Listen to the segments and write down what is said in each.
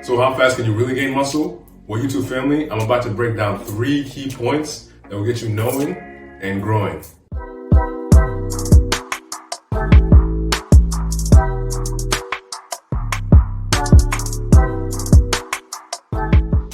So how fast can you really gain muscle? Well, YouTube family, I'm about to break down 3 key points that will get you knowing and growing.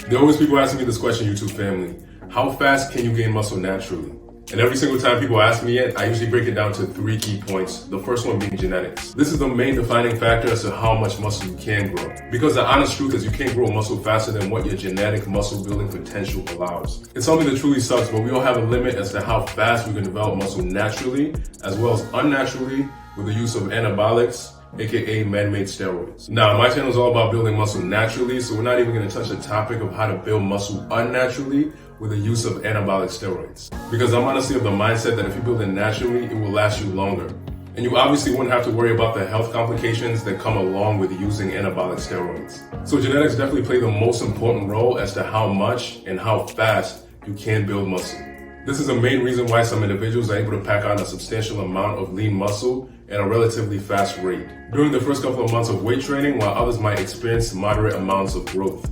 There are always people asking me this question, YouTube family. How fast can you gain muscle naturally? And every single time people ask me it, I usually break it down to 3 key points. The first one being genetics. This is the main defining factor as to how much muscle you can grow. Because the honest truth is you can't grow muscle faster than what your genetic muscle building potential allows. It's something that truly sucks, but we all have a limit as to how fast we can develop muscle naturally, as well as unnaturally with the use of anabolics, aka man-made steroids. Now, my channel is all about building muscle naturally, so we're not even going to touch the topic of how to build muscle unnaturally with the use of anabolic steroids. Because I'm honestly of the mindset that if you build it naturally, it will last you longer. And you obviously wouldn't have to worry about the health complications that come along with using anabolic steroids. So genetics definitely play the most important role as to how much and how fast you can build muscle. This is the main reason why some individuals are able to pack on a substantial amount of lean muscle at a relatively fast rate during the first couple of months of weight training, while others might experience moderate amounts of growth.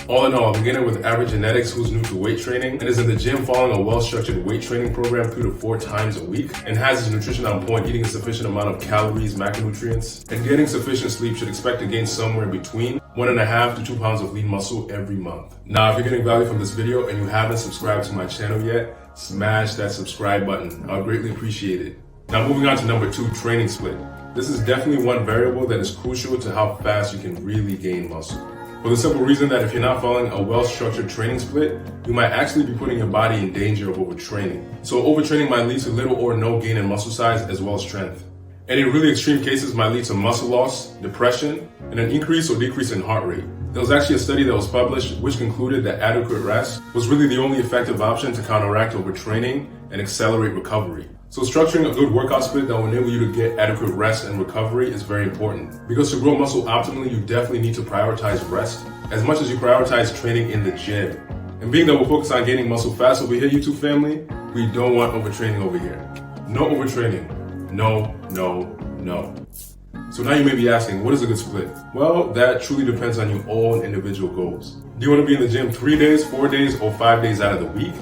All in all, beginning with average genetics who's new to weight training and is in the gym following a well-structured weight training program 3 to 4 times a week and has his nutrition on point, eating a sufficient amount of calories, macronutrients, and getting sufficient sleep should expect to gain somewhere between 1.5 to 2 pounds of lean muscle every month. Now, if you're getting value from this video and you haven't subscribed to my channel yet, smash that subscribe button. I'll greatly appreciate it. Now, moving on to number 2, training split. This is definitely one variable that is crucial to how fast you can really gain muscle. For the simple reason that if you're not following a well-structured training split, you might actually be putting your body in danger of overtraining. So overtraining might lead to little or no gain in muscle size as well as strength. And in really extreme cases might lead to muscle loss, depression, and an increase or decrease in heart rate. There was actually a study that was published which concluded that adequate rest was really the only effective option to counteract overtraining and accelerate recovery. So structuring a good workout split that will enable you to get adequate rest and recovery is very important. Because to grow muscle optimally, you definitely need to prioritize rest as much as you prioritize training in the gym. And being that we're focused on gaining muscle fast over here, YouTube family, we don't want overtraining over here. No overtraining. No, no, no. So now you may be asking, what is a good split? Well, that truly depends on your own individual goals. Do you want to be in the gym 3 days, 4 days, or 5 days out of the week?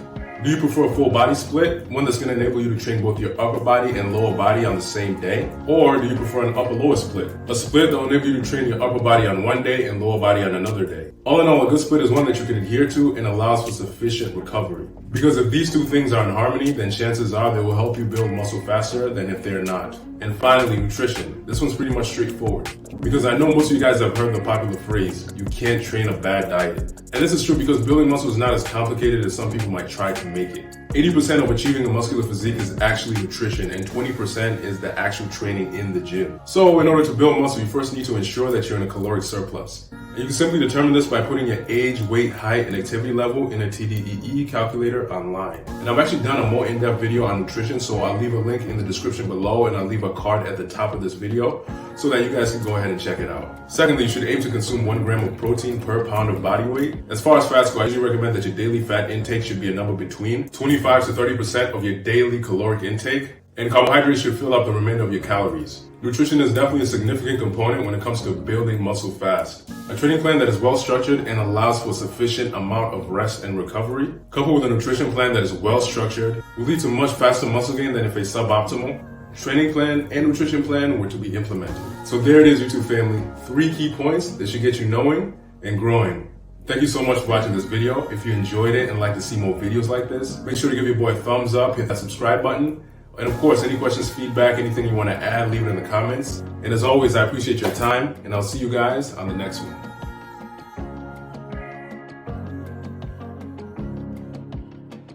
Do you prefer a full body split, one that's going to enable you to train both your upper body and lower body on the same day? Or do you prefer an upper-lower split, a split that will enable you to train your upper body on one day and lower body on another day? All in all, a good split is one that you can adhere to and allows for sufficient recovery. Because if these 2 things are in harmony, then chances are they will help you build muscle faster than if they're not. And finally, nutrition. This one's pretty much straightforward. Because I know most of you guys have heard the popular phrase, you can't train a bad diet. And this is true because building muscle is not as complicated as some people might try to make it. 80% of achieving a muscular physique is actually nutrition, and 20% is the actual training in the gym. So in order to build muscle, you first need to ensure that you're in a caloric surplus. And you can simply determine this by putting your age, weight, height, and activity level in a TDEE calculator online. And I've actually done a more in-depth video on nutrition, so I'll leave a link in the description below and I'll leave a card at the top of this video so that you guys can go ahead and check it out. Secondly, you should aim to consume 1 gram of protein per pound of body weight. As far as fats go, I usually recommend that your daily fat intake should be a number between 25 to 30% of your daily caloric intake, and carbohydrates should fill up the remainder of your calories. Nutrition is definitely a significant component when it comes to building muscle fast. A training plan that is well structured and allows for a sufficient amount of rest and recovery, coupled with a nutrition plan that is well structured, will lead to much faster muscle gain than if a suboptimal training plan and nutrition plan were to be implemented. So there it is, YouTube family. 3 key points that should get you knowing and growing. Thank you so much for watching this video. If you enjoyed it and like to see more videos like this, make sure to give your boy a thumbs up, hit that subscribe button. And of course, any questions, feedback, anything you want to add, leave it in the comments. And as always, I appreciate your time, and I'll see you guys on the next one.